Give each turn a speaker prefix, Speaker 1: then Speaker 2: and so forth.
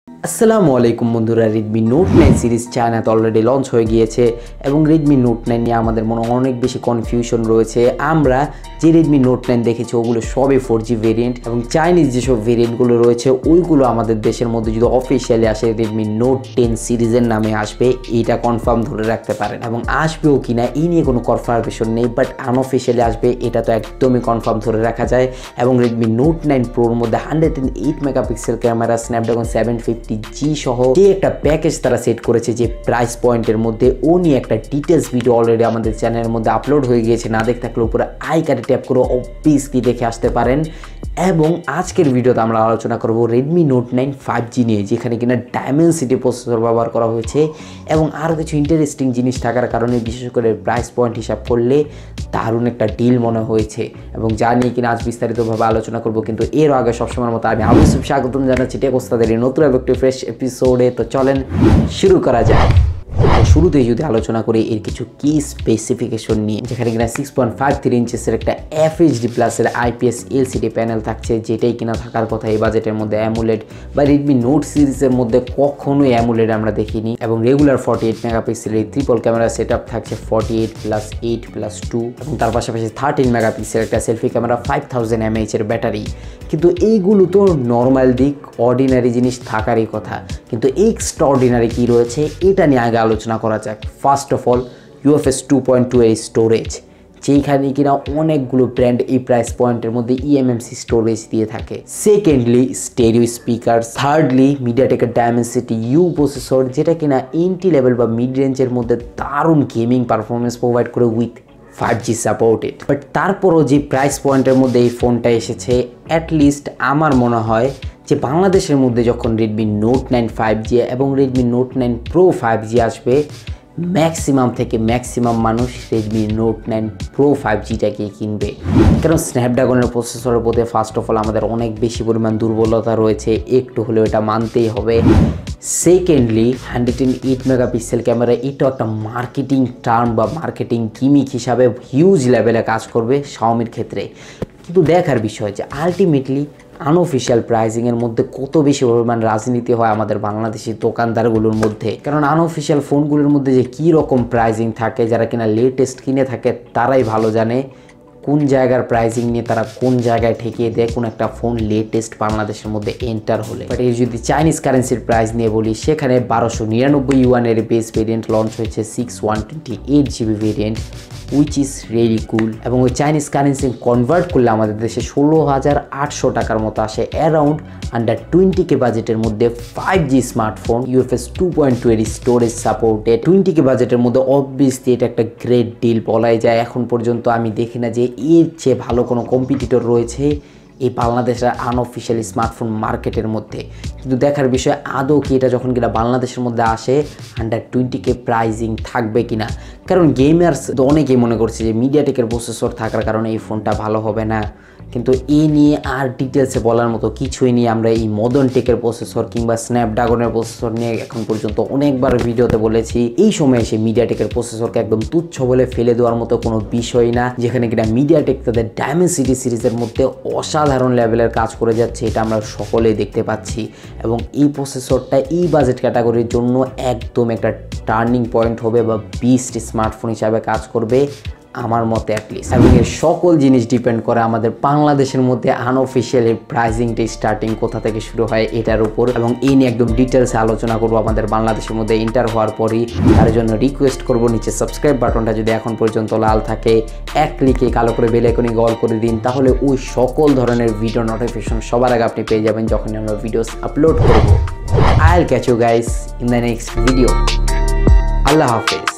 Speaker 1: আসসালামু আলাইকুম বন্ধুরা, Redmi Note 9 সিরিজ চায়নাতে অলরেডি লঞ্চ হয়ে গিয়েছে এবং Redmi Note 9 নিয়ে আমাদের মনে অনেক বেশি কনফিউশন রয়েছে। আমরা যে Redmi Note 9 দেখেছি ওগুলো সবই 4G ভেরিয়েন্ট এবং চাইনিজ যেসব ভেরিয়েন্টগুলো রয়েছে ওইগুলো আমাদের দেশের মধ্যে যদি অফিসিয়ালি আসে Redmi Note 10 সিরিজের নামে আসবে, এটা কনফার্ম ধরে রাখতে পারেন। এবং আসবেও কিনা এই নিয়ে কোনো কনফার্মেশন নেই, বাট আনঅফিসিয়ালি আসবে এটা তো একদমই কনফার্ম ধরে রাখা যায়। এবং Redmi Note 9 Proর মধ্যে 108 মেগাপিক্সেল ক্যামেরা, স্ন্যাপড্রাগন 750G সহ যে একটা প্যাকেজ তারা সেট করেছে যে প্রাইস পয়েন্টের মধ্যে, ও নিয়ে একটা ডিটেলস ভিডিও অলরেডি আমাদের চ্যানেলের মধ্যে আপলোড হয়ে গিয়েছে। না দেখে থাকলে উপরে আই কার্ডে ট্যাপ করে অবভিয়াসলি দেখে আসতে পারেন। এবং আজকের ভিডিওতে আমরা আলোচনা করব Redmi Note 9 5G নিয়ে, যেখানে কিনা Dimensity প্রসেসর ব্যবহার করা হয়েছে এবং আরও কিছু ইন্টারেস্টিং জিনিস থাকার কারণে বিশেষ করে প্রাইস পয়েন্ট হিসাব করলে দারুণ একটা ডিল মনে হয়েছে এবং যা নিয়ে কিনা আজ বিস্তারিতভাবে আলোচনা করব। কিন্তু এর আগে সবসময়ের মতো আমি আবু ইউসুফ স্বাগতম জানাচ্ছি টেক ওস্তাদের নতুন একটি ফ্রেশ এপিসোডে। তো চলেন শুরু করা যায়। শুরুতেই যদি আলোচনা করি এর কিছু কি স্পেসিফিকেশন নিয়ে, যেখানে কিনা 6.53 ইঞ্চেসের একটা FHD প্লাসের IPS LCD প্যানেল থাকছে, যেটাই কিনা থাকার কথা এই বাজেটের মধ্যে অ্যামোলেড বা Redmi Note সিরিজের মধ্যে কখনোই অ্যামোলেড আমরা দেখিনি। এবং রেগুলার 48 মেগাপিক্সেলের ট্রিপল ক্যামেরা সেট আপ থাকছে 48+8+2 এবং তার পাশাপাশি 13 মেগাপিক্সেলের একটা সেলফি ক্যামেরা, 5000 mAh এর ব্যাটারি। কিন্তু এইগুলো তো নর্মাল দিক, অর্ডিনারি জিনিস থাকারই কথা, কিন্তু এক্সট্রা অর্ডিনারি কী রয়েছে এটা নিয়ে আগে আলোচনা করা যাক। ফার্স্ট অফ অল UFS 2.2 এর স্টোরেজ, যেখানে কিনা অনেকগুলো ব্র্যান্ড এই প্রাইস পয়েন্টের মধ্যে eMMC স্টোরেজ দিয়ে থাকে। Secondly stereo speaker. থার্ডলি মিডিয়াটেকের Dimensity U প্রসেসর, যেটা কিনা এন্ট্রি লেভেল বা মিড রেঞ্জের মধ্যে দারুণ গেমিং পারফরমেন্স প্রোভাইড করে উইথ 5G সাপোর্টেড। বাট তারপরও যে প্রাইস পয়েন্টের মধ্যে এই ফোনটা এসেছে, অ্যাটলিস্ট আমার মনে হয় যে বাংলাদেশের মধ্যে যখন Redmi Note 9 5G এবং Redmi Note 9 Pro 5G আসবে, ম্যাক্সিমাম থেকে ম্যাক্সিমাম মানুষ Redmi Note 9 Pro 5Gটাকে কিনবে। কারণ স্ন্যাপড্রাগনের প্রসেসরের প্রতি ফার্স্ট অফ অল আমাদের অনেক বেশি পরিমাণ দুর্বলতা রয়েছে, একটু হলেও এটা মানতেই হবে। সেকেন্ডলি 108 মেগাপিক্সেল ক্যামেরা, এটাও একটা মার্কেটিং টার্ম বা মার্কেটিং গিমিক হিসাবে হিউজ লেভেলে কাজ করবে শাওমির ক্ষেত্রে। কিন্তু দেখার বিষয় যে আলটিমেটলি আনঅফিসিয়াল প্রাইজিংয়ের মধ্যে কত বেশি পরিমাণ রাজনীতি হয় আমাদের বাংলাদেশি দোকানদারগুলোর মধ্যে। কারণ আনঅফিসিয়াল ফোনগুলোর মধ্যে যে কী রকম প্রাইজিং থাকে, যারা কিনা লেটেস্ট কিনে থাকে তারাই ভালো জানে কোন জায়গার প্রাইজিং নিয়ে তারা কোন জায়গায় ঠেকিয়ে দেয় কোন একটা ফোন লেটেস্ট বাংলাদেশের মধ্যে এন্টার হলে। বাট এই যদি চাইনিজ কারেন্সির প্রাইস নিয়ে বলি, সেখানে 1299 ইউয়ানের বেস ভেরিয়েন্ট লঞ্চ হয়েছে, 6128GB variant, which is really কুল। এবং ওই চাইনিজ কারেন্সি কনভার্ট করলে আমাদের দেশে 16,800 টাকার মতো আসে, অ্যারাউন্ড আন্ডার 20K বাজেটের মধ্যে 5G স্মার্টফোন, UFS 2.2 এর স্টোরেজ সাপোর্টেড, 20K বাজেটের মধ্যে অবভিয়াসলি এটা একটা গ্রেট ডিল বলাই যায়। এখন পর্যন্ত আমি দেখি না যে এর চেয়ে ভালো কোনো কম্পিটিটর রয়েছে এই বাংলাদেশের আনঅফিসিয়াল স্মার্টফোন মার্কেটের মধ্যে। কিন্তু দেখার বিষয় আদৌ কি এটা যখন কিনা বাংলাদেশের মধ্যে আসে আন্ডার 20K প্রাইজিং থাকবে কিনা। কারণ গেমার্স তো অনেকেই মনে করছে যে মিডিয়াটেকের প্রসেসর থাকার কারণে এই ফোনটা ভালো হবে না, কিন্তু এই নিয়ে আর ডিটেলসে বলার মতো কিছুই নেই। আমরা এই মডার্ন টেকের প্রসেসর কিংবা স্ন্যাপড্রাগনের প্রসেসর নিয়ে এখন পর্যন্ত অনেকবার ভিডিওতে বলেছি, এই সময় এসে মিডিয়াটেকের প্রসেসরকে একদম তুচ্ছ বলে ফেলে দেওয়ার মতো কোনো বিষয় না। যেখানে কিনা মিডিয়াটেক তাদের Dimensity সিরিজের মধ্যে অসাধারণ লেভেলের কাজ করে যাচ্ছে, এটা আমরা সকলেই দেখতে পাচ্ছি। এবং এই প্রসেসরটা এই বাজেট ক্যাটাগরির জন্য একদম একটা টার্নিং পয়েন্ট হবে বা বিস্ট স্মার্টফোন হিসাবে কাজ করবে আমার মতে অ্যাটলিস্ট। এবং এর সকল জিনিস ডিপেন্ড করে আমাদের বাংলাদেশের মধ্যে আনঅফিসিয়ালি প্রাইজিংটা স্টার্টিং কোথা থেকে শুরু হয় এটার উপর। এবং এই নিয়ে একদম ডিটেলসে আলোচনা করবো আমাদের বাংলাদেশের মধ্যে এন্টার হওয়ার পরই। তার জন্য রিকোয়েস্ট করবো নিচে সাবস্ক্রাইব বাটনটা যদি এখন পর্যন্ত লাল থাকে এক ক্লিকে কালো করে বেল আইকনে অল করে দিন, তাহলে ওই সকল ধরনের ভিডিও নোটিফিকেশন সবার আগে আপনি পেয়ে যাবেন যখন আমরা ভিডিওস আপলোড করবো। I'll catch you guys in the next video. আল্লাহ হাফেজ।